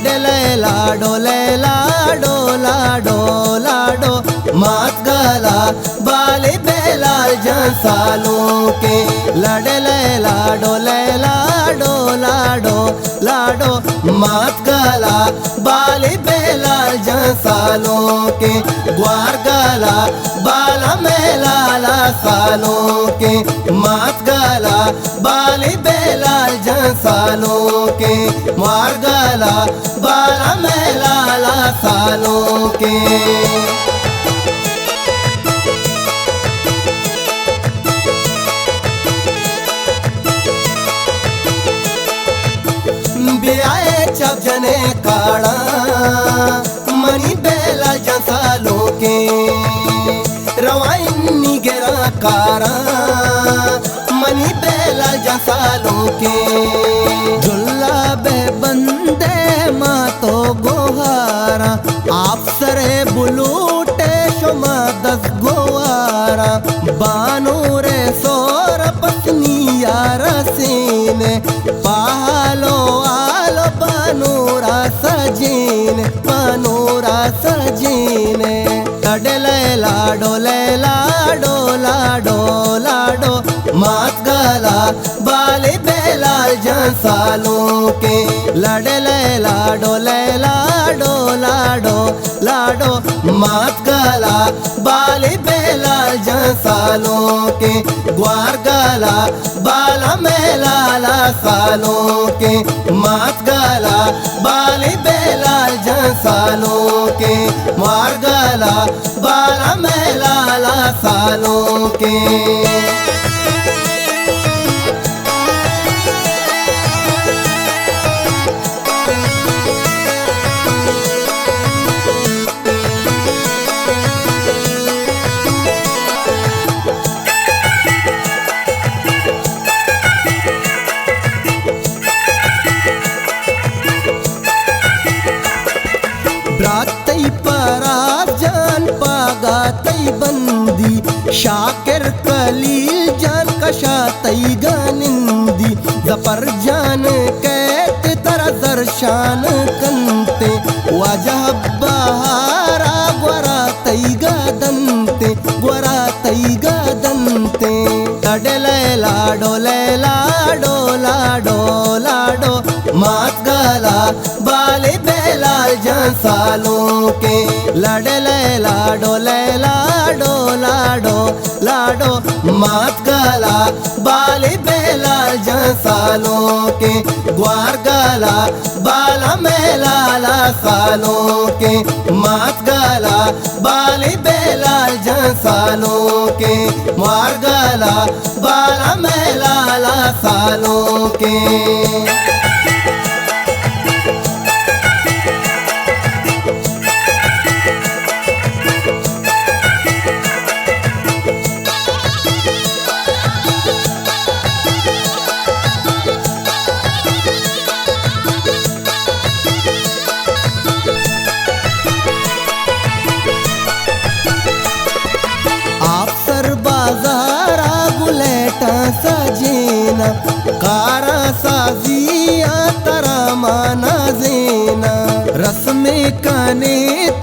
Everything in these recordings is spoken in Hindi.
लडले लाडो ले लाडो लाडो लाडो मात गला बाले बेलाल जंसालों के लडले लाडो ले लाडो लाडो लाडो मात गला बाले बेलाल जंसालों के ग्वार गला बाला मेलाला सालों के मात गला बाले बेलाल जंसालों के मार गला बाला मेलाला सालों के बियाए चब जने काड़ा मनी बेला जंसालों के रवाइनी गेरा कारा मनी बेला जंसालों के जुल्ला बे बंदे माँ तो गोहारा आप सरे बुलूटे शुमा दस गोवारा बानूरे सोर पत्नी यार सीने पालो आलो बनूरा सजीने लडले लाडो ले लाडो लाडो लाडो मात गला बाले बेलाल जंसालों के लडले लाडो ले लाडो लाडो लाडो मात गला बाले बेलाल जंसालों के ग्वार गला बाला मेलाला सालों के मात गला बाले बेलाल जंसालों के मार गला बाला मेलाला सालों के ब्रातई पराग जान पागातई बंदी शाकिर कलील जान कशातई गानिंदी जफर जान कैत तरा दर्शान कंते वजह बहारा ग्वरातई गादंते लडले लाडो ले लाडो लाडो लाडो मात गला बाले बेलाल जंसालों के लडले लाडो ले लाडो लाडो लाडो मात गला बाले बेलाल जंसालों के ग्वार गला बाला मेलाला सालों के मात गला बाले बेलाल जंसालों के मार गला बाला मेलाला सालों के सजीना कारा साजिया तरा माना जेना रस्मे काने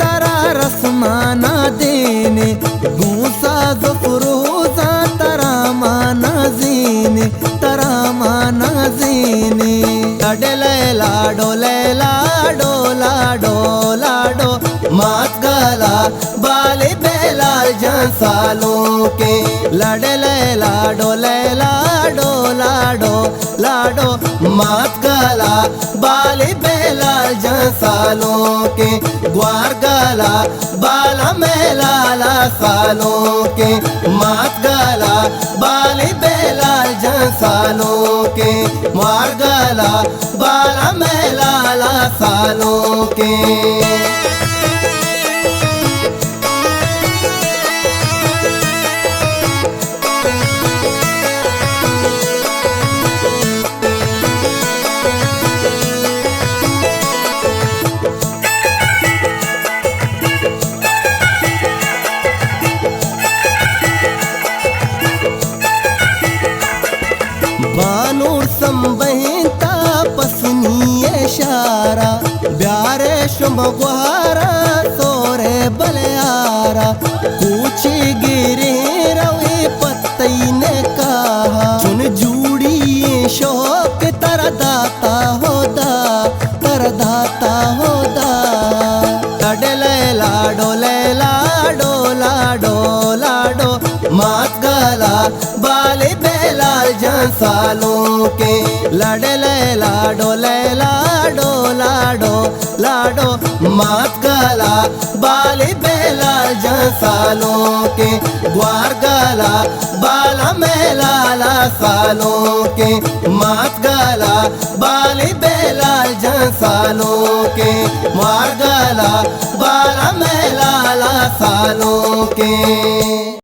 तरा रसमाना देने गूंसा ज़ुफ़रोज़ा तरा माना जेने लडले लाडो ले लाडो लाडो लाडो मात गला बाले बेलाल जंसालों के लडले लाडो ले लाडो लाडो लाडो मात गला बाले बेलाल जंसालों के ग्वार गला बाला मेलाला सालों के मात गला बाले बेलाल जंसालों के मार गला बाला मेलाला सालों के बानूर संबहिता पसनी इशारा रेशम गुहारा सोरे बलियारा पूछी गिरी रवि पत्ती ने कहा चुन जूड़ी शोक तर दाता होदा तर दाता होदा लडले लाडो ले लाडो लाडो लाडो मात गला बाले बेलाल जंसालों के लडले लाडो ले लाडो लाडो लाडो मात गला बाले बेलाल जंसालों के ग्वार गला बाला मेलाला सालों के मात गला बाले बेलाल जंसालों के मार गला